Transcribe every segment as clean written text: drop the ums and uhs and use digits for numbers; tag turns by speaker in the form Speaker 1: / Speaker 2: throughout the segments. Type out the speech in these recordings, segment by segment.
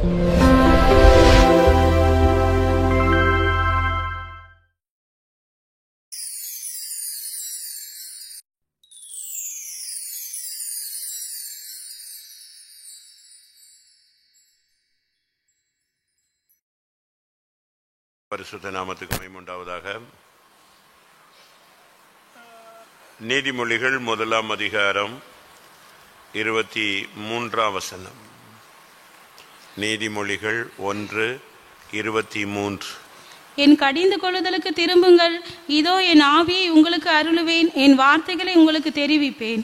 Speaker 1: பரிசுத்த நாமத்துக்கு மகிமை உண்டாவதாக. நீதிமொழிகள் 1 அதிகாரம் 23 வசனம். நீதிமொழிகள் 1:23.
Speaker 2: என் கடிந்து கொள்ளுதலுக்கு திரும்புங்கள், இதோ என் ஆவியை உங்களுக்கு அருளுவேன், என் வார்த்தைகளை உங்களுக்கு தெரிவிப்பேன்.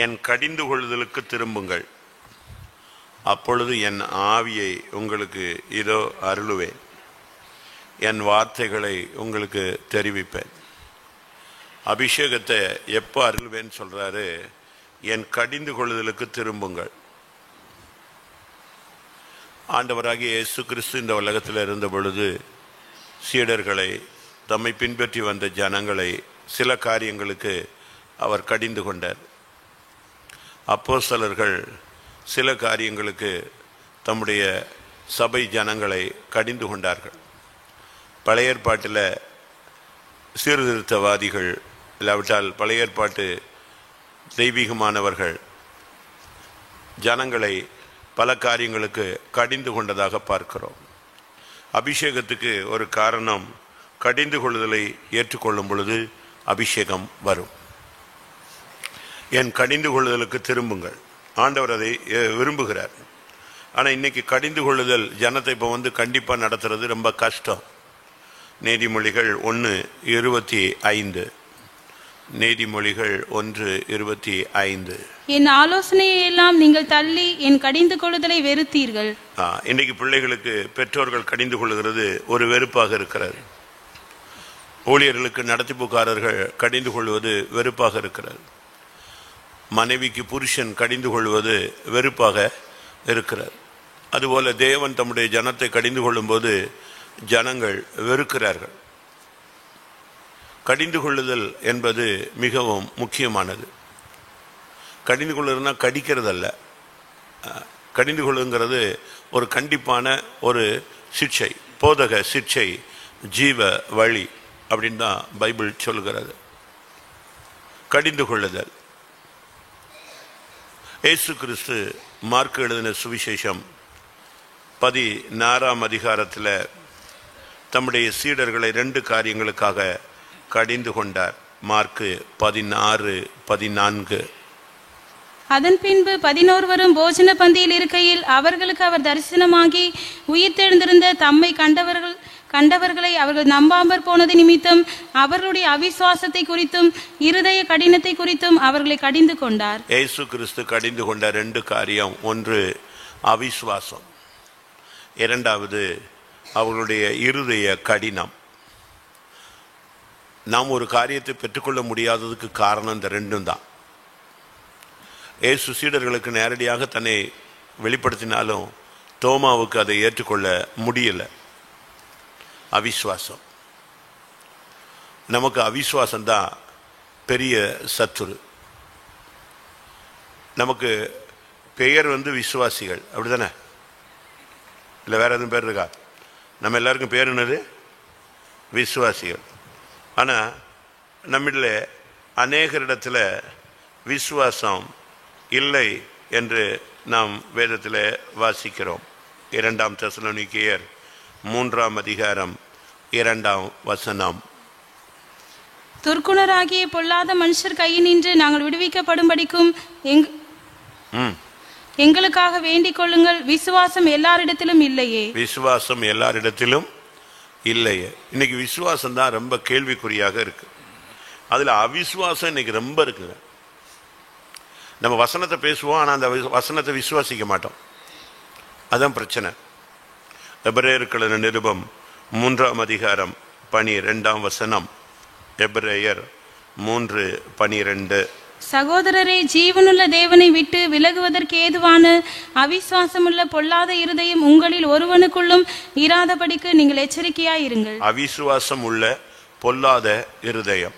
Speaker 1: என் கடிந்து கொள்ளுதலுக்கு திரும்புங்கள், அப்பொழுது என் ஆவியை உங்களுக்கு இதோ அருளுவேன், என் வார்த்தைகளை உங்களுக்கு தெரிவிப்பேன். அபிஷேகத்தை எப்போ அருள்வேன்னு சொல்றாரு? என் கடிந்து கொள்ளுதலுக்கு திரும்புங்கள். ஆண்டவராகிய இயேசு கிறிஸ்து இந்த உலகத்தில் இருந்த பொழுது சீடர்களை, தம்மை பின்பற்றி வந்த ஜனங்களை சில காரியங்களுக்கு அவர் கடிந்து கொண்டார். அப்போஸ்தலர்கள் சில காரியங்களுக்கு தம்முடைய சபை ஜனங்களை கடிந்து கொண்டார்கள். பழைய ஏற்பாட்டில் சீர்திருத்தவாதிகள், இல்லாவிட்டால் பழைய ஏற்பாட்டு தெய்வீகமானவர்கள் ஜனங்களை பல காரியங்களுக்கு கடிந்து கொண்டதாக பார்க்கிறோம். அபிஷேகத்துக்கு ஒரு காரணம், கடிந்து கொள்ளுதலை ஏற்றுக்கொள்ளும் பொழுது அபிஷேகம் வரும். என் கடிந்து கொள்ளுதலுக்கு திரும்புங்கள், ஆண்டவர் அதை விரும்புகிறார். ஆனால் இன்னைக்கு கடிந்து கொள்ளுதல் ஜனத்தை இப்போ கண்டிப்பாக நடத்துறது ரொம்ப கஷ்டம். நீதிமொழிகள் 1:25. நீதிமொழிகள் 1:25.
Speaker 2: என் ஆலோசனையை எல்லாம் நீங்கள் தள்ளி என் கடிந்து கொள்ளுதலை வெறுத்தீர்கள்.
Speaker 1: இன்னைக்கு பிள்ளைகளுக்கு பெற்றோர்கள் கடிந்து கொள்ளுகிறது ஒரு வெறுப்பாக இருக்கிறது. ஊழியர்களுக்கு நடத்திப்புக்காரர்கள் கடிந்து கொள்வது வெறுப்பாக இருக்கிறது. மனைவிக்கு புருஷன் கடிந்து கொள்வது வெறுப்பாக இருக்கிறது. அதுபோல தேவன் தம்முடைய ஜனத்தை கடிந்து கொள்ளும் போது ஜனங்கள் வெறுக்கிறார்கள். கடிந்து கொள்ளுதல் என்பது மிகவும் முக்கியமானது. கடிந்து கொள்ளுறதுனா கடிக்கிறதல்ல. கடிந்து கொள்ளுங்கிறது ஒரு கண்டிப்பான ஒரு சிக்ஷை, போதக சிக்ஷை, ஜீவ வழி அப்படின்னு தான் பைபிள் சொல்கிறது. கடிந்து கொள்ளுதல். இயேசு கிறிஸ்து மார்க்கு எழுதின சுவிசேஷம் 16 அதிகாரத்தில் தம்முடைய சீடர்களை 2 காரியங்களுக்காக கடிந்து கொண்டார். மார்க்கு 16:14.
Speaker 2: அதன் பின்பு 11 போஜன பந்தியில் இருக்கையில் அவர்களுக்கு அவர் தரிசனமாகி உயிர்த்தெழுந்திருந்த தம்மை கண்டவர்களை அவர்கள் நம்பாமற் போனது நிமித்தம் அவர்களுடைய அவிசுவாசத்தை குறித்தும் இருதய கடினத்தை குறித்தும் அவர்களை கடிந்து கொண்டார்.
Speaker 1: இயேசு கிறிஸ்து கடிந்து கொண்ட 2 காரியம். ஒன்று அவிசுவாசம், இரண்டாவது அவர்களுடைய இருதய கடினம். நாம் ஒரு காரியத்தை பெற்றுக்கொள்ள முடியாததுக்கு காரணம் இந்த 2 தான். இயேசு சீடர்களுக்கு நேரடியாக தன்னை வெளிப்படுத்தினாலும் தோமாவுக்கு அதை ஏற்றுக்கொள்ள முடியல. அவிசுவாசம். நமக்கு அவிசுவாசம் தான் பெரிய சத்துரு. நமக்கு பெயர் விசுவாசிகள், அப்படிதானே? இல்லை வேற எதுவும் பேர் இருக்கா? நம்ம எல்லாருக்கும் பேர் என்னது? விசுவாசிகள். ஆனால் நம்மில் அநேகரிடத்தில் விசுவாசம் இல்லை என்று நாம் வேதத்தில் வாசிக்கிறோம். 2 தெசலோனிக்கேயர் 3 அதிகாரம் 2 வசனம்.
Speaker 2: துர்க்குணராகிய பொல்லாத மனுஷர் கையினின்று நாங்கள் விடுவிக்கப்படும்படிக்கும் எங்களுக்காக வேண்டிக் கொள்ளுங்கள். விசுவாசம் எல்லாரிடத்திலும் இல்லையே. விசுவாசம் எல்லாரிடத்திலும்
Speaker 1: இல்லையே. இன்னைக்கு விசுவாசம் தான் ரொம்ப கேள்விக்குறியாக இருக்கு. அதுல அவிசுவாசம் இன்னைக்கு ரொம்ப இருக்குங்க. நம்ம வசனத்தை பேசுவோம், ஆனால் அந்த வசனத்தை விசுவாசிக்க மாட்டோம். அதான் பிரச்சனை. எபிரேயர் நிருபம் 3 அதிகாரம் 12 வசனம். எபிரேயர் 3:12.
Speaker 2: சகோதரரே, ஜீவனுள்ள தேவனை விட்டு விலகுவதற்கு ஏதுவான அவிசுவாசமுள்ள பொல்லாத இருதயம் உங்களில் ஒருவனுக்குள்ளும் இராதபடிக்கு நீங்கள் எச்சரிக்கையாயிருங்கள்.
Speaker 1: அவிசுவாசம் உள்ள பொல்லாத இருதயம்.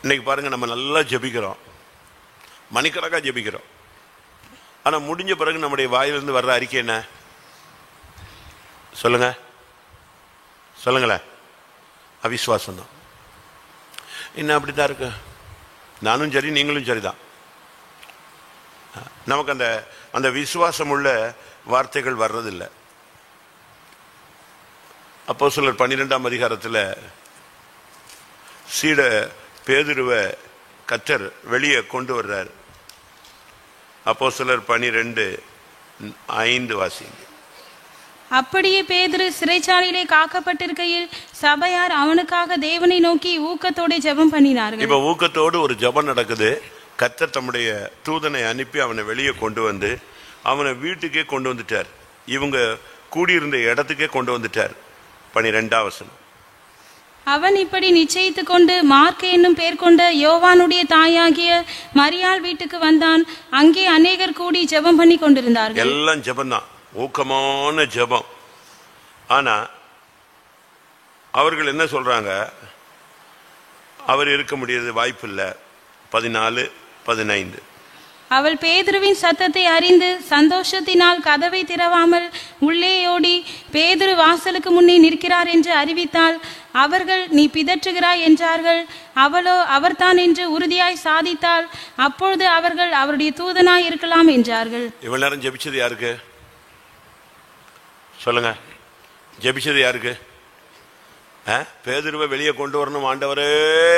Speaker 1: இன்னைக்கு பாருங்க, நம்ம நல்லா ஜெபிக்கிறோம், மணிக்கணக்காக ஜெபிக்கிறோம். ஆனா முடிஞ்ச பிறகு நம்முடைய வாயிலிருந்து வர்ற அறிக்கை என்ன? சொல்லுங்க, சொல்லுங்களேன். அவிசுவாசம் தான். இன்னும் அப்படித்தான் இருக்கு. நானும் சரி, நீங்களும் சரிதான். நமக்கு அந்த அந்த விசுவாசம் உள்ள வார்த்தைகள் வர்றதில்லை. அப்போஸ்தலர் 12ஆம் அதிகாரத்தில் சீட பேதுருவை கர்த்தர் வெளியே கொண்டு வர்றார். அப்போஸ்தலர் 12:5 வாசிங்க.
Speaker 2: அப்படியே பேதுரு சிறைச்சாலையிலே காக்கப்பட்டிருக்கையில் சபையார் அவனுக்காக தேவனை நோக்கி ஊக்கத்தோட ஜெபம் பண்ணினார்கள்.
Speaker 1: இப்ப ஊக்கத்தோடு ஒரு ஜெபம் நடக்குது. கர்த்தர் தம்முடைய தூதனை அனுப்பி அவனை வெளியே கொண்டு வந்து அவனை வீட்டுக்கே கொண்டு வந்துட்டார். இவங்க கூடியிருந்த இடத்துக்கே கொண்டு வந்துட்டார். 12ஆம் வசனம்.
Speaker 2: அவன் இப்படி நிச்சயித்து கொண்டு மார்க் என்னும் பேர் கொண்ட யோவானுடைய தாயாகிய மரியாள் வீட்டுக்கு வந்தான். அங்கே அநேகர் கூடி ஜெபம் பண்ணி கொண்டிருந்தார்கள்.
Speaker 1: எல்லாம் ஜெபம்தான், ஊக்கமான ஜெபம். ஆனா அவர்கள் என்ன சொல்றாங்க? அவர் இருக்க முடியாது, வாய்ப்பு இல்லை. 14-15.
Speaker 2: அவள் பேதுருவின் சத்தத்தை அறிந்து சந்தோஷத்தினால் கதவை திறவாமல் உள்ளே ஓடி பேதுரு வாசலுக்கு முன்னே நிற்கிறார் என்று அறிவித்தாள். அவர்கள் நீ பிதற்றுகிறாய் என்றார்கள். அவளோ அவர்தான் என்று உறுதியாய் சாதித்தாள். அப்பொழுது அவர்கள் அவருடைய தூதனாய் இருக்கலாம் என்றார்கள்.
Speaker 1: இவ்வளவு நேரம் ஜெபிச்சது யாருக்கு? சொல்லுங்க, ஜெபிச்சது யாருக்கு? பேதுருவை வெளியே கொண்டு வரணும், ஆண்டவரே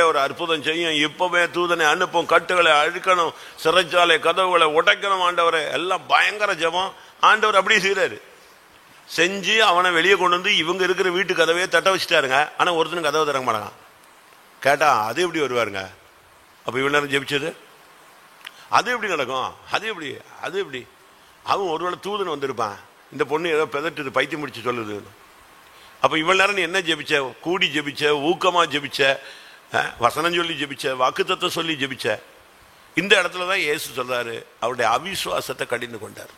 Speaker 1: ஒரு அற்புதம் செய்யும், இப்பவே தூதனை அனுப்பும், கட்டுகளை அழுக்கணும், சிறைச்சாலை கதவுகளை உடைக்கணும் ஆண்டவரே. எல்லாம் பயங்கர ஜெபம். ஆண்டவர் அப்படியே செய்யறாரு. செஞ்சு அவனை வெளியே கொண்டு வந்து இவங்க இருக்கிற வீட்டு கதவையே தட்ட வச்சுட்டாருங்க. ஆனா ஒருத்தனுக்கு கதவை திறக்க மாட்டாங்க. கேட்டா அது எப்படி வருவாருங்க? அப்ப இவ்வளவு நேரம் ஜெபிச்சது அது எப்படி நடக்கும்? அது எப்படி அவன் ஒருவேளை தூதன் வந்திருப்பான், இந்த பொண்ணு ஏதோ பெதட்டுது, பைத்தியம் முடிச்சு சொல்லுது. அப்ப இவ்வளவு நேரம் நீ என்ன ஜெபிச்ச? கூடி ஜெபிச்ச, ஊக்கமா ஜெபிச்ச, வசனம் சொல்லி ஜெபிச்ச, வாக்குத்தத்தம் சொல்லி ஜெபிச்ச. இந்த இடத்துலதான் இயேசு சொல்றாரு, அவருடைய அவிசுவாசத்தை கடிந்து கொண்டார்.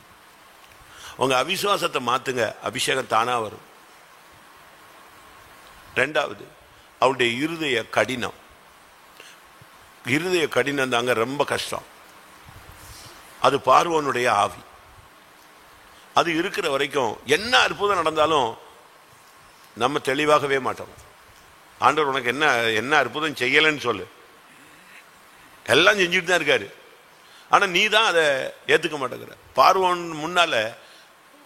Speaker 1: உங்க அவிசுவாசத்தை மாத்துங்க, அபிஷேகம் தானா வரும். ரெண்டாவது, அவருடைய இருதய கடினம். இருதய கடினம் தாங்க ரொம்ப கஷ்டம். அது பார்வோனுடைய ஆவி. அது இருக்கிற வரைக்கும் என்ன அற்புதம் நடந்தாலும் நம்ம தெளிவாகவே மாட்டோம். ஆண்டவர் உனக்கு என்ன அற்புதம் செய்யலன்னு சொல்லு, எல்லாம் செஞ்சுட்டு தான் இருக்காரு. ஆனா நீ தான் அதை ஏத்துக்க மாட்டேங்கிற. பார்வோன் முன்னால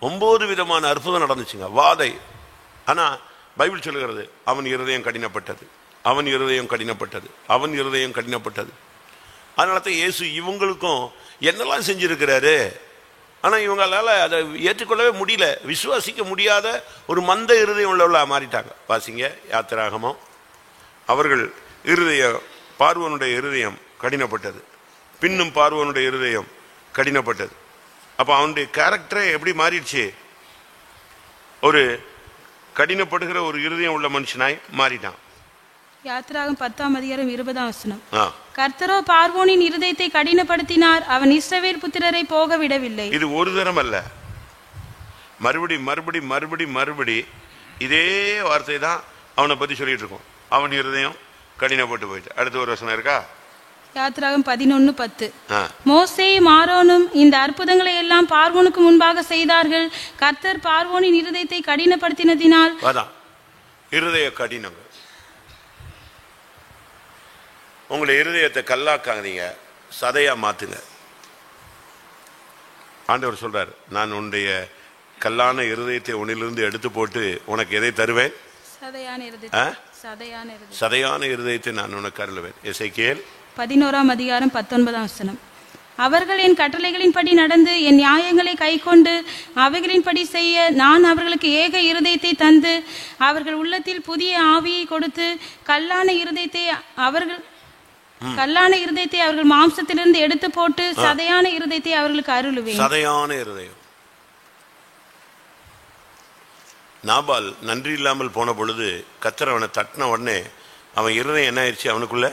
Speaker 1: 9 விதமான அற்புதம் நடந்துச்சுங்க, வாதை. ஆனா பைபிள் சொல்லுகிறது அவன் இருதயம் கடினப்பட்டது, அவன் இருதயம் கடினப்பட்டது, அவன் இருதயம் கடினப்பட்டது. அதனாலதான் இயேசு இவங்களுக்கும் என்னெல்லாம் செஞ்சிருக்கிறாரு. ஆனா இவங்களால அதை ஏற்றுக்கொள்ளவே முடியல, விசுவாசிக்க முடியாத ஒரு மந்த இருதயம் உள்ளவளா மாறிட்டாங்க. வாசிங்க யாத்திராகமம். அவர்கள் பார்வோனுடைய இருதயம் கடினப்பட்டது, பின்னும் பார்வோனுடைய இருதயம் கடினப்பட்டது. அப்ப அவனுடைய கேரக்டரே எப்படி மாறிடுச்சு? ஒரு கடினப்படுகிற ஒரு இருதயம் உள்ள மனுஷனாய் மாறிட்டான்.
Speaker 2: யாத்திராகம் 10ஆம் அதிகாரம் 20ஆம் வசனம். கர்த்தரோ பார்வோனின் இருதயத்தை கடினப்படுத்தினார், அவன் இஸ்ரவேல் புத்திரரை போக விடவில்லை. இது ஒரு தரம் அல்ல, மறுபடி இதே வார்த்தை தான் அவனை பத்தி சொல்லிட்டு இருக்கோம். அவன் இருதயம் கடினப்பட்டு போயிட்டு. அடுத்த ஒரு வசனம் இருக்கா? யாத்திராகம் 11:10. மோசேயும் ஆரோனும் இந்த அற்புதங்களை எல்லாம் பார்வோனுக்கு முன்பாக செய்தார்கள். கர்த்தர் பார்வோனின் இருதயத்தை கடினப்படுத்தினதினால்.
Speaker 1: இருதய கடினங்க. உங்களுடைய இருதயத்தை கல்லாக்காதீங்க, சதையா மாத்துங்க. ஆண்டவர் சொல்றார், நான் உன்னுடைய கல்லான இருதயத்தை உன்னிலிருந்து எடுத்து போட்டு உனக்கு எதை தருவேன்? சதையான இருதயத்தை நான் உனக்கு அருளுவேன். எசேக்கியேல்
Speaker 2: 11ஆம் அதிகாரம் 19ஆம் வசனம். அவர்கள் என் கட்டளைகளின்படி நடந்து என் நியாயங்களை கைக்கொண்டு அவைகளின்படி செய்ய நான் அவர்களுக்கு ஏக இருதயத்தை தந்து அவர்கள் உள்ளத்தில் புதிய ஆவியை கொடுத்து கல்லான இருதயத்தை அவர்கள் மாம்சத்திலிருந்து எடுத்து போட்டு சதையான இருதயத்தை அவர்களுக்கு அருளுவேன்.
Speaker 1: சதையான இருதயம். நாபால் நன்றி இல்லாமல் போன பொழுது கர்த்தர் அவனை தட்டின உடனே அவன் இருதயம் என்ன ஆயிடுச்சு? அவனுக்குள்ள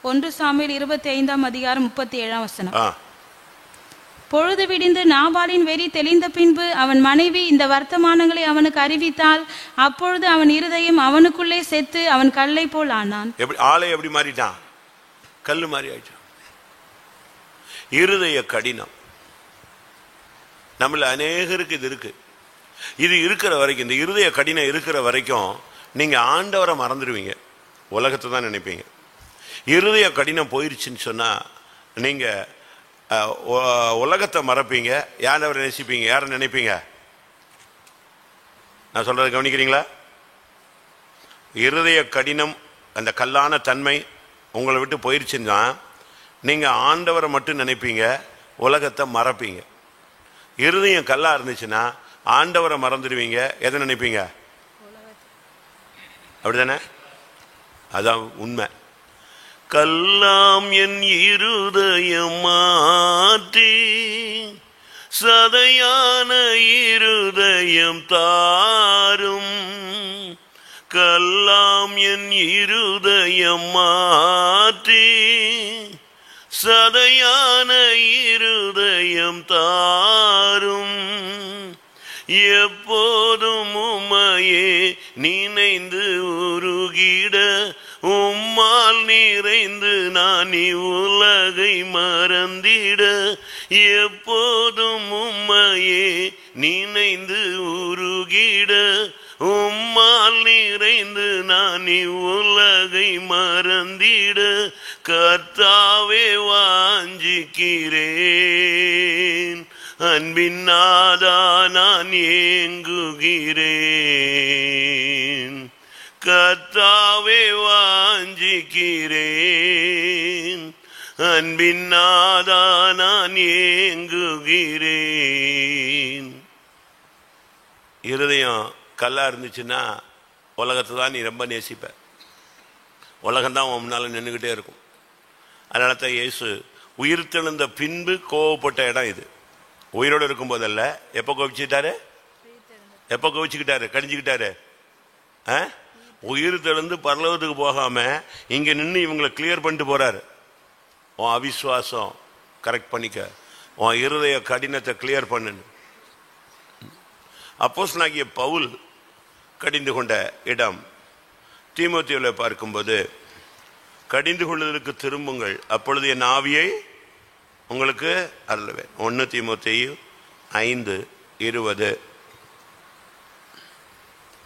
Speaker 2: 1 சாமுவேல் 25ஆம் அதிகாரம் 37ஆம் வசனம். பொழுது விடிந்து நாபாலின் வெறி தெளிந்த பின்பு அவன் மனைவி இந்த வர்த்தமானங்களை அவனுக்கு அறிவித்தால், அப்பொழுது அவன் இருதயம் அவனுக்குள்ளே செத்து அவன் கல்லை போல் ஆனான்.
Speaker 1: ஆளை எப்படி மாறிட்டான்? கல் மாதிரி ஆயிடுச்சு. இருதய கடினம் நம்மள அநேகருக்கு இது இருக்கு. இது இருக்கிற வரைக்கும், இந்த இருதய கடினம் இருக்கிற வரைக்கும் நீங்க ஆண்டவரை மறந்துடுவீங்க, உலகத்தை தான் நினைப்பீங்க. இருதய கடினம் போயிருச்சுன்னு சொன்னா நீங்க உலகத்தை மறப்பீங்க, யாரை நேசிப்பீங்க, யாரை நினைப்பீங்க? நான் சொல்றதை கவனிக்கிறீங்களா? இருதய கடினம், அந்த கல்லான தன்மை உங்களை விட்டு போயிருச்சுன்னா நீங்க ஆண்டவரை மட்டும் நினைப்பீங்க, உலகத்தை மறப்பீங்க. இருதயம் கல்லா இருந்துச்சுன்னா ஆண்டவரை மறந்துடுவீங்க, எதை நினைப்பீங்க? அப்படிதானே? அதான் உண்மை. கல்லாம் என் இருதயம் மாற்றி சதையான இருதயம் தாரும். கல்லாம் என் இருதயம் மாற்றி சதையான இருதயம் தாரும். எப்போதும் உம்மையே நினைந்து உருகிட உம்மால் நிறைந்து நான் உலகை மறந்திட. எப்போதும் உம்மையே நினைந்து உருகிட உம்மால் நிறைந்து நான் உலகை மறந்திட. கர்த்தாவே வாஞ்சிக்கிறேன், அன்பின் நாதா நான் ஏங்குகிறேன். கர்த்தாவே வாஞ்சிக்கிறேன், அன்பின் நாதா நான் ஏங்குகிறேன். இருதயம் கல்லா இருந்துச்சுன்னா உலகத்தை தான் நீ ரொம்ப நேசிப்ப, உலகம்தான் உன் முன்னால நின்றுக்கிட்டே இருக்கும். அதனால தான் இயேசு உயிர் தெழுந்த பின்பு கோவப்பட்ட இடம் இது. உயிரோடு இருக்கும் போதல்ல. எப்போ கோபிச்சுக்கிட்டாரு? எப்போ கோபிச்சுக்கிட்டாரு? கடிஞ்சுக்கிட்டாரு? உயிர் தெழுந்து பரலோகத்துக்கு போகாம இங்க நின்று இவங்களை கிளியர் பண்ணிட்டு போறாரு. உன் அவிசுவாசம் கரெக்ட் பண்ணிக்க, உன் இருதய கடினத்தை கிளியர் பண்ணு. அப்போஸ்தலனாகிய பவுல் கடிந்து கொண்ட இடம் தீமோத்தேயுவில் பார்க்கும்போது, கடிந்து கொள்வதற்கு திரும்புங்கள், அப்பொழுது என் ஆவியை உங்களுக்கு அருளுவேன். 1 தீமோத்தேயு 5:20.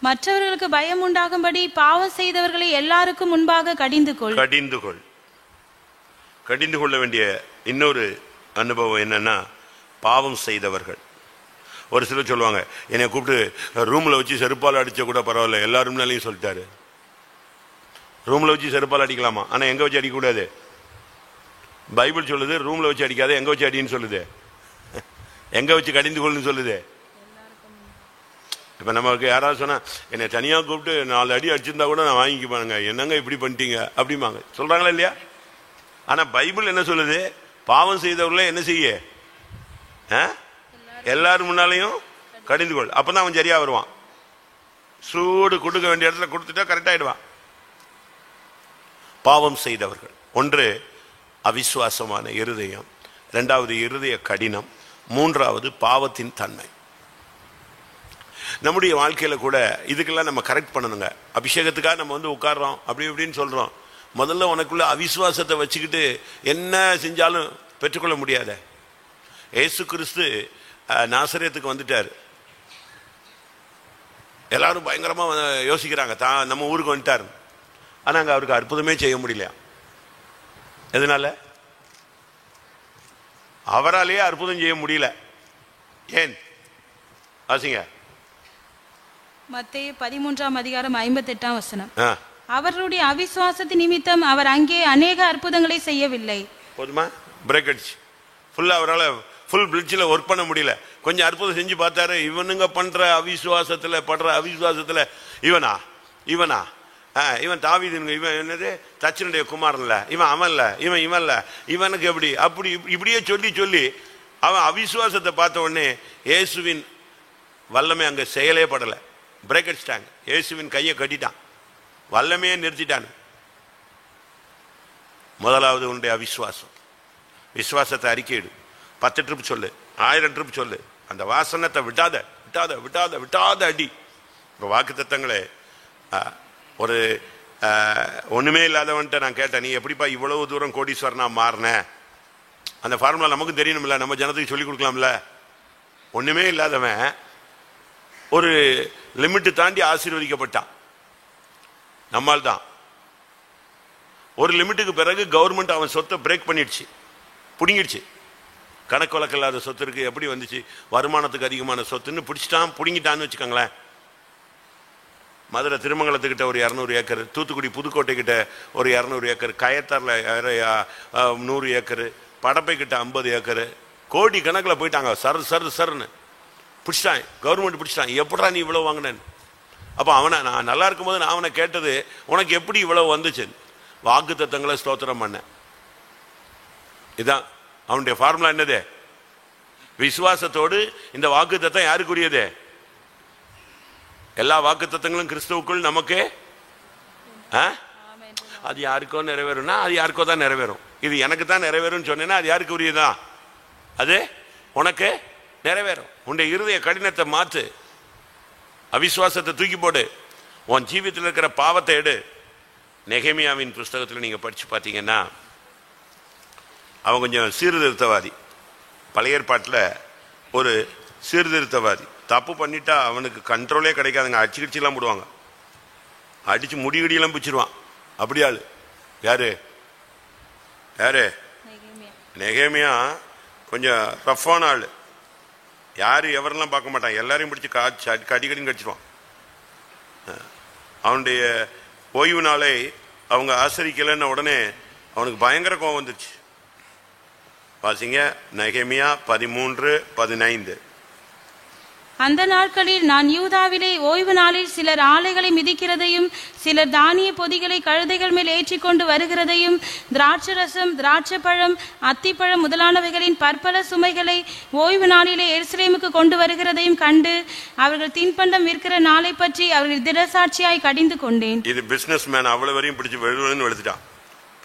Speaker 2: மற்றவர்களுக்கு பயம் உண்டாகும்படி பாவம் செய்தவர்களை எல்லாருக்கும் முன்பாக கடிந்து கொள்.
Speaker 1: கடிந்து கொள்ள வேண்டிய இன்னொரு அனுபவம் என்னன்னா, பாவம் செய்தவர்கள். ஒரு சிலர் சொல்லுவாங்க, என்னை கூப்பிட்டு ரூம்ல வச்சு செருப்பால் அடிச்ச கூட பரவாயில்ல, எல்லாரும் சொல்லிட்டாரு. ரூம்ல வச்சு செருப்பால் அடிக்கலாமா? ஆனா எங்க வச்சு அடிக்க கூடாது. பைபிள் சொல்லுது ரூம்ல வச்சு அடிக்காத, எங்க வச்சு அடின்னு சொல்லுது. எங்க வச்சு கடிந்து கொள்ளுன்னு சொல்லுது. இப்ப நமக்கு யாராவது சொன்னா, என்னை தனியா கூப்பிட்டு 4 அடி அடிச்சிருந்தா கூட நான் வாங்கிக்குவாங்க, என்னங்க இப்படி பண்ணிட்டீங்க அப்படிம்பாங்க, சொல்றாங்களா இல்லையா? ஆனா பைபிள் என்ன சொல்லுது? பாவம் செய்தவர்களே என்ன செய்ய, எல்லாரும் முன்னாலையும் கடிந்து கொள். அப்பதான் அவன் சரியா வருவான். சூடு கொடுக்க வேண்டிய இடத்துல கொடுத்துட்டா கரெக்ட் ஆயிடுவான். பாவம் செய்தவர்கள். ஒன்று அவிசுவாசமான இருதயம், 2வது இருதய கடினம், 3வது பாவத்தின் தன்மை. நம்முடைய வாழ்க்கையில கூட இதுக்கெல்லாம் நம்ம கரெக்ட் பண்ணணுங்க. அபிஷேகத்துக்காக நம்ம உட்கார்றோம் அப்படி இப்படின்னு சொல்றோம். முதல்ல உனக்குள்ள அவிசுவாசத்தை வச்சுக்கிட்டு என்ன செஞ்சாலும் பெற்றுக்கொள்ள முடியாத. இயேசு கிறிஸ்து நாசரேத்துக்கு வந்துட்டாரு. எல்லாரும் பயங்கரமா யோசிக்கிறாங்க, தான் நம்ம ஊருக்கு வந்துட்டாரு. ஆனா அங்க அவருக்கு அற்புதமே செய்ய முடியல. எதனால? அவராலேயே அற்புதம் செய்ய முடியல. ஏன்? வாசிங்க.
Speaker 2: மத்தேயு 13:58. அவர்களுடைய அவிசுவாசத்தின் நிமித்தம் அவர் அங்கே அநேக அற்புதங்களை செய்யவில்லை. போதுமா?
Speaker 1: பிரேக் அடிச்சு ஃபுல்லா அவரால் ஃபுல் பிரிட்ஜில் ஒர்க் பண்ண முடியல. கொஞ்சம் அற்புதம் செஞ்சு பார்த்தாரு. இவனுங்க பண்ற படுற அவிசுவாசத்துல இவன் தாவீது, இவன் என்னது தச்சனுடைய குமாரன்ல, இவன் அவன்ல, இவன்ல, இவனுக்கு எப்படி அப்படி இப்படியே சொல்லி அவன் அவிசுவாசத்தை பார்த்த உடனே இயேசுவின் வல்லமை அங்க செயலே படல. பிரேக் அடிச்சிட்டாங்க. இயேசுவின் கையை கட்டிட்டான், வல்லமையே நிறுத்திட்டான். முதலாவது உன்னுடைய அவிசுவாசம். விசுவாசத்தை அறிக்கையிடு. 10 ட்ரிப் சொல்லு, 1000 ட்ரிப் சொல்லு. அந்த வாசனத்தை விட்டாத விட்டாத விட்டாத விட்டாத அடி. இப்போ வாக்கு தத்தங்களே ஒரு ஒன்றுமே இல்லாதவன்ட்ட நான் கேட்டேன், நீ எப்படிப்பா இவ்வளவு தூரம் கோடீஸ்வரனா மாறினேன்? அந்த ஃபார்முலா நமக்கும் தெரியணும்ல, நம்ம ஜனத்துக்கு சொல்லிக் கொடுக்கலாம்ல. ஒன்றுமே இல்லாதவன் ஒரு லிமிட்டு தாண்டி ஆசீர்வதிக்கப்பட்டான். நம்மால் தான் ஒரு லிமிட்டுக்கு பிறகு கவர்மெண்ட் அவன் சொத்தை பிரேக் பண்ணிடுச்சு, பிடுங்கிடுச்சு. கணக்கு வழக்கு இல்லாத சொத்து இருக்கு, எப்படி வந்துச்சு? வருமானத்துக்கு அதிகமான சொத்துன்னு பிடிச்சிட்டான், பிடுங்கிட்டான்னு வச்சுக்கோங்களேன். மதுரை திருமங்கலத்துக்கிட்ட ஒரு 200 ஏக்கர், தூத்துக்குடி புதுக்கோட்டை கிட்ட ஒரு 200 ஏக்கர், கயத்தாரில் 100 ஏக்கர், படப்பை கிட்ட 50 ஏக்கர், கோடி கணக்கில் போயிட்டாங்க. சருன்னு பிடிச்சிட்டான், கவர்மெண்ட் பிடிச்சிட்டான். எப்படா நீ இவ்வளோ வாங்கினேன்னு. அப்போ அவனை, நான் நல்லா இருக்கும்போது நான் அவனை கேட்டது, உனக்கு எப்படி இவ்வளோ வந்துச்சு? வாக்கு தத்தங்களை ஸ்தோத்திரம் பண்ண. இதுதான் அவனுடைய ஃபார்முலா. என்னது? விசுவாசத்தோடு இந்த வாக்கு தத்தம் யாருக்குரியது? எல்லா வாக்கு தத்தங்களும் கிறிஸ்துவுக்குள் நமக்கு. அது யாருக்கோ நிறைவேறும்னா அது யாருக்கோ தான் நிறைவேறும். இது எனக்கு தான் நிறைவேறும் சொன்னேன்னா அது யாருக்கு உரியதான்? அது உனக்கு நிறைவேறும். உன்னுடைய இருதய கடினத்தை மாற்று, அவிசுவாசத்தை தூக்கி போடு, உன் ஜீவியத்தில் இருக்கிற பாவத்தை எடு. நெகேமியாவின் புஸ்தகத்தில் நீங்க படிச்சு பார்த்தீங்கன்னா அவன் கொஞ்சம் சீர்திருத்தவாதி. பழைய ஏற்பாட்டில் ஒரு சீர்திருத்தவாதி தப்பு பண்ணிட்டா அவனுக்கு கண்ட்ரோலே கிடைக்காதுங்க. அடிச்சுக்கிடுச்சுலாம் போடுவாங்க, அடிச்சு முடிகடியெல்லாம் பிடிச்சிருவான். அப்படியாள் யாரு? நெகேமியா கொஞ்சம் ரஃப்பான ஆள். யாரு எவரெல்லாம் பார்க்க மாட்டான், எல்லாரையும் பிடிச்சி கடிக்கடின்னு கடிச்சிருவான். அவனுடைய ஓய்வு நாளை அவங்க ஆசரிக்கலைன்னு உடனே அவனுக்கு பயங்கர கோபம் வந்துருச்சு. வாசிங்க நெகேமியா 13:15.
Speaker 2: அந்த நாட்களில் நான் யூதாவிலே ஓய்வு நாளில் சிலர் ஆலைகளை மிதிக்கிறதையும் சிலர் தானிய பொதிகளை கழுதைகள் மேல் ஏற்றிக்கொண்டு வருகிறதையும் திராட்சரசம், திராட்சைப்பழம், அத்திப்பழம் முதலானவைகளின் பற்பல சுமைகளை ஓய்வு நாளிலே எருசலேமுக்கு கொண்டு வருகிறதையும் கண்டு அவர்கள் தின்பண்டம் விற்கிற நாளை பற்றி அவர்கள் திடசாட்சியாய் கடிந்து கொண்டேன்.
Speaker 1: இது பிசினஸ் மேன் அவ்வளவு வரையும் பிடிச்சு வெளுத்துட்டான்.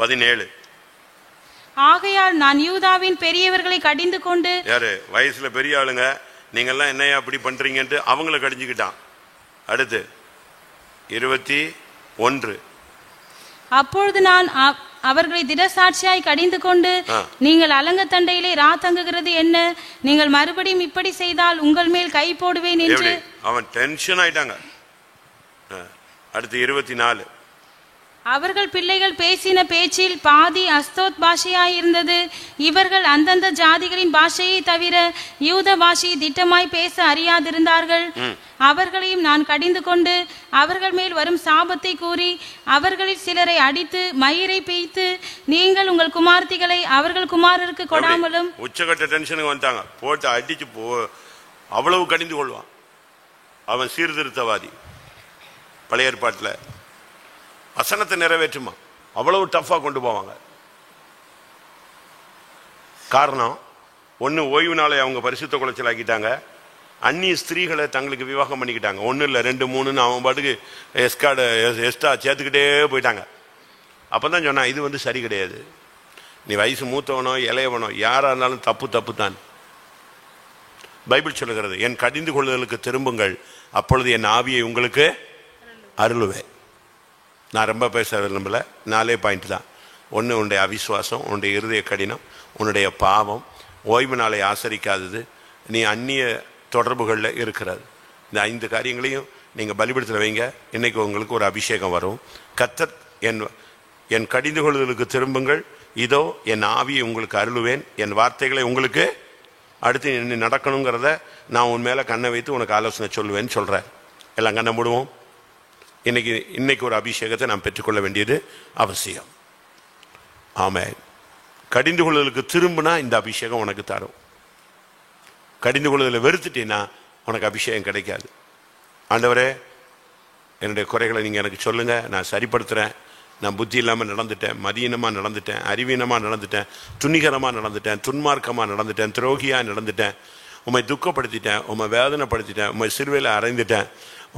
Speaker 1: 17.
Speaker 2: ஆகையால் நான் யூதாவின் பெரியவர்களை கடிந்து கொண்டு,
Speaker 1: யாரு வயசுல பெரிய ஆளுங்க, நீங்கெல்லாம் என்னையா அப்படி பண்றீங்கன்ட்டு அவங்கள கடிஞ்சுக்கிட்டான். அடுத்து 21.
Speaker 2: அப்பொழுது நான் அவர்களை திடசாட்சியாய் கடிந்து கொண்டு, நீங்கள் அலங்கத்தண்டையிலே தங்குகிறது என்ன? நீங்கள் மறுபடியும் இப்படி செய்தால் உங்கள் மேல் கை போடுவேன் என்று.
Speaker 1: அவன் டென்ஷன் ஆயிட்டாங்க. அடுத்து 24.
Speaker 2: அவர்கள் பிள்ளைகள் பேசின பேச்சில் பாதி அஸ்தோத் பாஷையாயிருந்தது. இவர்கள் அந்தந்த ஜாதிகளின் பாஷையை தவிர யூத பாஷையை திட்டமாய் பேச அறியாதிருந்தார்கள். அவர்களையும் நான் கடிந்து கொண்டு அவர்கள் மேல் வரும் சாபத்தை கூறி அவர்களில் சிலரை அடித்து மயிரை பெய்த்து, நீங்கள் உங்கள் குமார்த்திகளை அவர்கள் குமாரருக்கு கொடாமலும்.
Speaker 1: உச்சகட்ட டென்ஷனுக்கு வந்தாங்க, போட்டு அடிச்சு அவ்வளவு கடிந்து கொள்வான். அவன் சீர்திருத்தவாதி. பழைய ஏற்பாட்டில் வசனத்தை நிறைவேற்றுமா அவ்வளவு டஃபா கொண்டு போவாங்க. காரணம் ஒன்னு, ஓய்வு நாளை அவங்க பரிசுத்த குலைச்சல் ஆக்கிட்டாங்க. அந்நிய ஸ்திரீகளை தங்களுக்கு விவாகம் பண்ணிக்கிட்டாங்க. 1 இல்லை 2 3ன்னு அவன் பாட்டுக்கு எஸ்டா சேர்த்துக்கிட்டே போயிட்டாங்க. அப்பதான் சொன்னா இது சரி கிடையாது. நீ வயசு மூத்தவனோ இளையவனோ யாரா இருந்தாலும் தப்பு தான். பைபிள் சொல்லுகிறது, என் கடிந்து கொள்ளுதலுக்கு திரும்புங்கள், அப்பொழுது என் ஆவியை உங்களுக்கு அருளுவேன். நான் ரொம்ப பேச விரும்பல, 4 பாயிண்ட் தான். 1, உன்னுடைய அவிசுவாசம், உன்னுடைய இருதய கடினம், உன்னுடைய பாவம், ஓய்வு நாளை ஆசரிக்காதது, நீ அந்நிய தொடர்புகளில் இருக்கிறது. இந்த 5 காரியங்களையும் நீங்கள் பலிபீடத்தில் வைங்க. இன்னைக்கு உங்களுக்கு ஒரு அபிஷேகம் வரும். கர்த்தர் என் கடிந்து கொள்ளுதலுக்கு திரும்புங்கள், இதோ என் ஆவியை உங்களுக்கு அருளுவேன், என் வார்த்தைகளை உங்களுக்கு அடுத்து என்ன நடக்கணுங்கிறத நான் உன் மேலே கண்ணை வைத்து உனக்கு ஆலோசனை சொல்லுவேன்னு சொல்கிறேன். எல்லாம் கண்ணை மூடுவோம். இன்னைக்கு ஒரு அபிஷேகத்தை நாம் பெற்றுக்கொள்ள வேண்டியது அவசியம். ஆமென். கடிந்து கொள்ளுதலுக்கு திரும்பினா இந்த அபிஷேகம் உனக்கு தரும். கடிந்து கொள்ளுதலை வெறுத்துட்டீங்கன்னா உனக்கு அபிஷேகம் கிடைக்காது. ஆண்டவரே, என்னுடைய குறைகளை நீங்கள் எனக்கு சொல்லுங்க, நான் சரிப்படுத்துகிறேன். நான் புத்தி இல்லாமல் நடந்துட்டேன், மதியீனமாக நடந்துட்டேன், அறிவீனமாக நடந்துட்டேன், துணிகரமாக நடந்துட்டேன், துன்மார்க்கமாக நடந்துட்டேன், துரோகியாக நடந்துட்டேன், உம்மை துக்கப்படுத்திட்டேன், உம்மை வேதனைப்படுத்திட்டேன், உம்மை சிறுவையில் அறைந்துட்டேன்,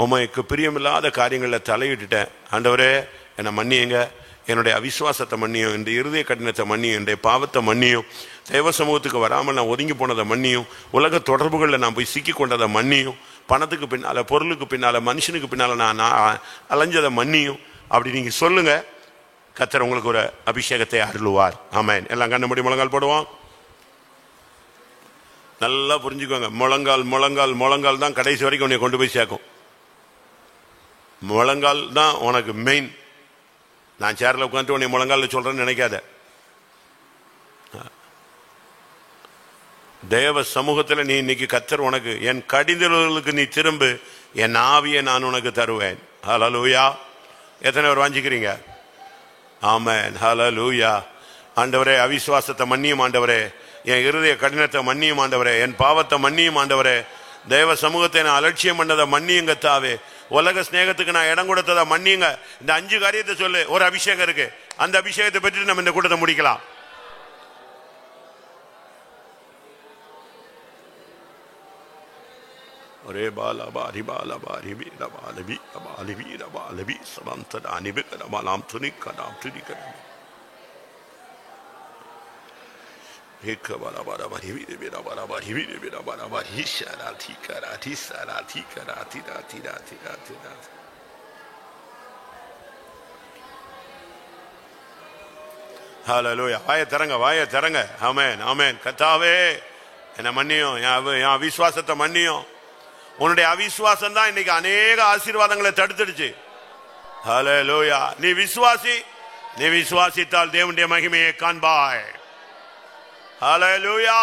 Speaker 1: உம்மைக்கு பிரியமில்லாத காரியங்களில் தலையிட்டுட்டேன். ஆண்டவரே, என்னை மன்னியுங்க. என்னுடைய அவிசுவாசத்தை மன்னியும், என்னுடைய இருதய கடினத்தை மன்னியும், என்னுடைய பாவத்தை மன்னியும், தேவ சமூகத்துக்கு வராமல் நான் ஒதுங்கி போனதை மன்னியும், உலக தொடர்புகளில் நான் போய் சிக்கி கொண்டதை மன்னியும், பணத்துக்கு பின்னால், பொருளுக்கு பின்னால், மனுஷனுக்கு பின்னால் நான் அலைஞ்சதை மன்னியும். அப்படி நீங்க சொல்லுங்க, கர்த்தர் உங்களுக்கு ஒரு அபிஷேகத்தை அருளுவார். ஆமென். எல்லாம் கண்ண மூடி முழங்கால் போடுவோம். நல்லா புரிஞ்சுக்கோங்க, முழங்கால் முழங்கால் முழங்கால் தான் கடைசி வரைக்கும் உன்னை கொண்டு போய் சேர்க்கும். முழங்கால் தான் உனக்கு மெயின். நான் சேர்ல உட்காந்து உன்னை முழங்கால் சொல்றேன்னு நினைக்காத. தேவ சமூகத்தில் நீ இன்னைக்கு கர்த்தர் உனக்கு என் கடிதங்களுக்கு நீ திரும்பு, என் ஆவியை நான் உனக்கு தருவேன். ஹல்லேலூயா. எத்தனை பேர் வாஞ்சிக்கிறீங்க? ஆமென். ஹல்லேலூயா. ஆண்டவரே, அவிசுவாசத்தை மன்னியும் ஆண்டவரே, என் இருதய கடினத்தை மன்னியும் ஆண்டவரே, என் பாவத்தை மன்னியும் ஆண்டவரே, தேவ சமூகத்தை நான் அலட்சியம் பண்ணதை மன்னியுங்க தாவே, உலக ஸ்நேகத்துக்கு நான் இடம் கொடுத்ததை மன்னியுங்க. இந்த 5 காரியத்தை சொல்லு. ஒரு அபிஷேகம் இருக்கு, அந்த அபிஷேகத்தை பெற்று நம்ம இந்த கூட்டத்தை முடிக்கலாம். ஒரே பாலா பாரி பாலா பாரி வீர பாலபி பாலி வீர பாலபி சமந்தன அனிபகரமாலாம் துணிக்கடாம் துணிக்கடாம் एक बारा बारा बारी वीरे मेरा बारा बारी वीरे मेरा बारा बारी शराती कराती सराती कराती राती राती राती राती हालेलुया. வாயை தரங்க. ஆமென் ஆமென். கர்த்தாவே, என்ன மன்னியும், என் அவிசுவாசத்தை மன்னியும். உன்னுடைய அவிசுவாசம் தான் இன்னைக்கு அநேக ஆசீர்வாதங்களை தடுத்துடுச்சு. ஹல்லேலூயா. நீ விசுவாசித்தால் தேவனுடைய மகிமையை காண்பாய். ஹல்லேலூயா.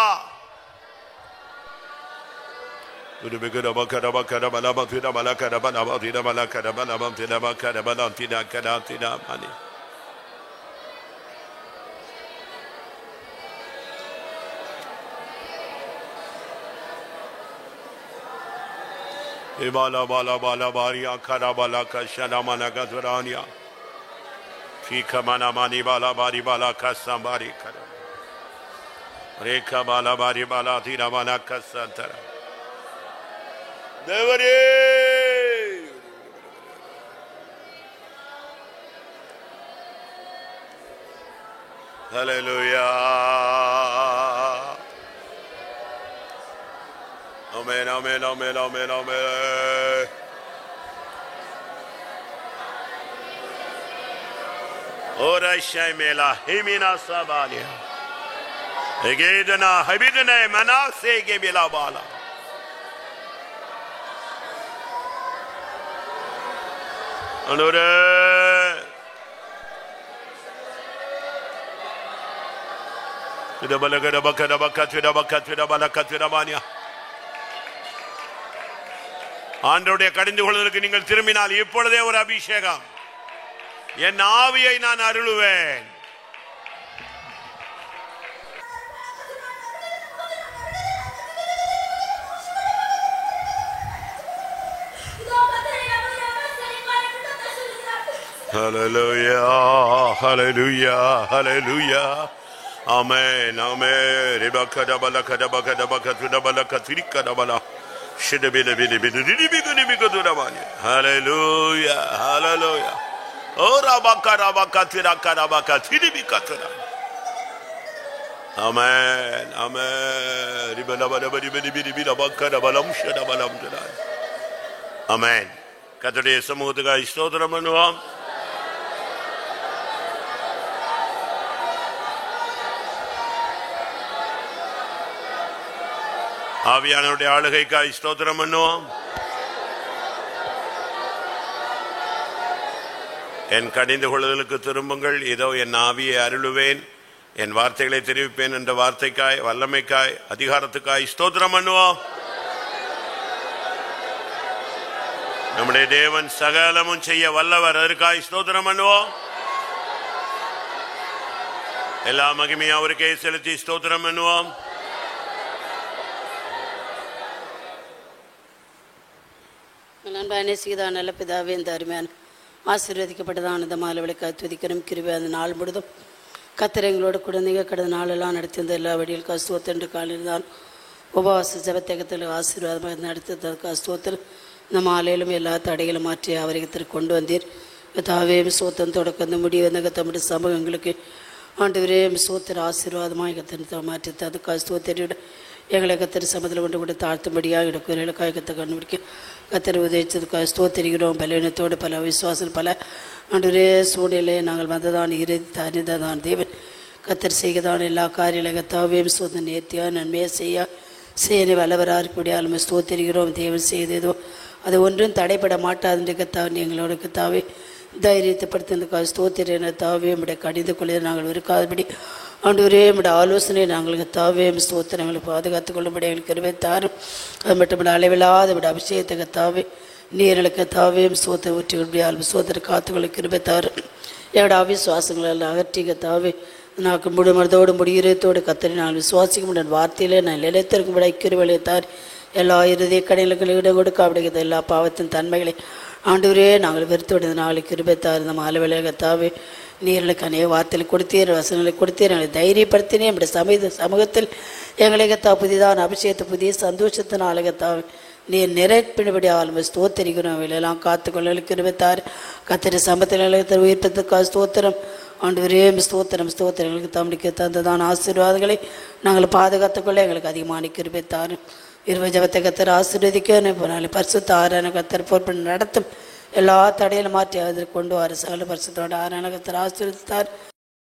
Speaker 1: Ibala bala bala baria karabala kashana mana gadurania fika mana mani bala bari bala kasambari kara reka bala bari bala tira mana kasantara devare hallelujah. Amen, amen, amen, amen, amen. Ora shaimela himina sabalia. Egedana habidana manase gebela bala. Anore. Tidak balak. ஆண்டவருடைய கடிந்து கொள்வதற்கு நீங்கள் திரும்பினால் இப்பொழுதே ஒரு அபிஷேகம். என் ஆவியை நான் அருளுவேன். ஹல்லேலூயா ஹல்லேலூயா ஹல்லேலூயா. ஆமென் ஆமென். ரிபகதபல கடபகத பகதுடபல கத்ரிகதபல Hallelujah, hallelujah. Oh, amen, amen. Amen. கர்த்தருடைய சமூகத்துக்காக ஸ்தோத்திரம் பண்ணுவோம். ஆவியானவருடைய ஆளுகைக்காய் ஸ்தோத்திரம் பண்ணுவோம். என் கடிந்து கொள்ளுதலுக்கு திரும்புங்கள், இதோ என் ஆவியை அருளுவேன், என் வார்த்தைகளை தெரிவிப்பேன் என்ற வார்த்தைக்காய், வல்லமைக்காய், அதிகாரத்துக்காய் ஸ்தோத்திரம் பண்ணுவோம். நம்முடைய தேவன் சகலமும் செய்ய வல்லவர், அதற்காய் ஸ்தோத்திரம் பண்ணுவோம். எல்லா மகிமையும் அவருக்கே செலுத்தி ஸ்தோத்திரம் பண்ணுவோம்.
Speaker 3: நேசிக்கதா நல்ல பிதாவே, இந்த அருமையான ஆசீர்வதிக்கப்பட்டதான இந்த மாலை துதிக்கிறோம். கிருபை அந்த நாள் முழுதும் கர்த்தர் எங்களோட குழந்தைங்க கடந்த நாளெல்லாம் நடத்தி வந்த எல்லா வழியில் கஸ்தோத்தென்று காலில்தான் உபவாச ஜபத்தகத்தில் ஆசீர்வாதமாக நடத்தி கஸ்தோத்தில் இந்த மாலையிலும் எல்லா தடைகளும் மாற்றி அவரையத்திற்கு கொண்டு வந்தீர். தாவே சோத்தம் தொடக்க அந்த முடிவு வந்த தமிழ் சமூகங்களுக்கு ஆண்டவரே சோத்திர ஆசீர்வாதமாக கத்தனை மாற்றி அது கஸ்தோத்தரியோட எங்களை கத்தர் சமத்தில் கொண்டு கூட தாழ்த்தும்படியாக இடக்குறைகளுக்காக கத்தை கண்டுபிடிக்க கத்தர் உதவிச்சதுக்காக ஸ்தோத்திரிக்கிறோம். பலவீனத்தோடு பல விசுவாசம் பல ஆண்டவரே சூழ்நிலை நாங்கள் வந்ததான் இறுதி அறிந்ததான் தேவன் கத்தர் செய்கதான் எல்லா காரியங்களையும் கத்தாவையும் சோதனை நேர்த்தியாக நன்மையாக செய்ய வல்லவராக இருக்கக்கூடிய ஸ்தோத்திரிக்கிறோம். தேவன் செய்ததோ அது ஒன்றும் தடைப்பட மாட்டாது கத்தாவின் எங்களோட கத்தாவே தைரியத்தைப்படுத்தினதுக்காக ஸ்தோத்திர தாவே நம்முடைய கடித கொள்ளையை நாங்கள் இருக்காதபடி ஆண்டவரே நம்முடைய ஆலோசனை நாங்களுக்கு தாவே ஸ்தோத்திரங்களை பாதுகாத்துக் கொள்ளும்படி எங்களுக்கு இருவைத்தாரும். அது மட்டும் அளவில்லாத நம்முடைய அபிஷேகத்தை கத்தாவே நீர்களுக்கு தாவே சோத்தை ஊற்றி சோதரை காத்துக்களுக்கு இருவைத்தாரும். என்னோட அவிசுவாசங்களை எல்லாம் அகற்றி கத்தாவே நாக்கு முழுமனதோடு முடிகிறதோடு கத்தரி நான் விசுவாசிக்க முடியும் வார்த்தையிலே நான் நிலைத்திருக்கும் விட கிருவலைத்தார் எல்லா இறுதிய கடைகளுக்கு இடம் கொடுக்க அப்படிங்கிறது எல்லா பாவத்தின் தன்மைகளை ஆண்டவரே நாங்கள் வெறுத்தோடு நாளைக்கு கிருபைத்தார். இந்த மாலை கத்தாவே நீர்களுக்கு அநேக வார்த்தைகளை கொடுத்தீர் வசனங்களை கொடுத்தீர் எங்களை தைரியப்படுத்தினே நம்முடைய சமூகத்தில் எங்களை கத்தா புதிதான அபிஷேகத்தை புதிய சந்தோஷத்தினால கத்தாவே நீர் நிறைப்பினபடி ஆளுமை ஸ்தோத்தரிக்கிறோம். அவையெல்லாம் காத்துக்கொள்ள கிருபைத்தார். கத்திரி சம்பத்தில் உயிர்ப்பதற்காக ஸ்தோத்திரம் ஆண்டவரே ஸ்தோத்திரம் எங்களுக்கு தம்பிக்கு தந்ததான ஆசீர்வாதங்களை நாங்கள் பாதுகாத்துக்கொள்ள எங்களுக்கு அதிகமான கிருபைத்தார். ஜபத்தை கத்தர் ஆசீர்வதிக்க பரிசுத்த ஆரான கத்தர் பொறுப்பு நடத்தும் எல்லா தடையிலும் மாற்றி அதில் கொண்டு வர சகல பரிசுத்தோட ஆரான கத்தர் ஆசீர்வதித்தார்.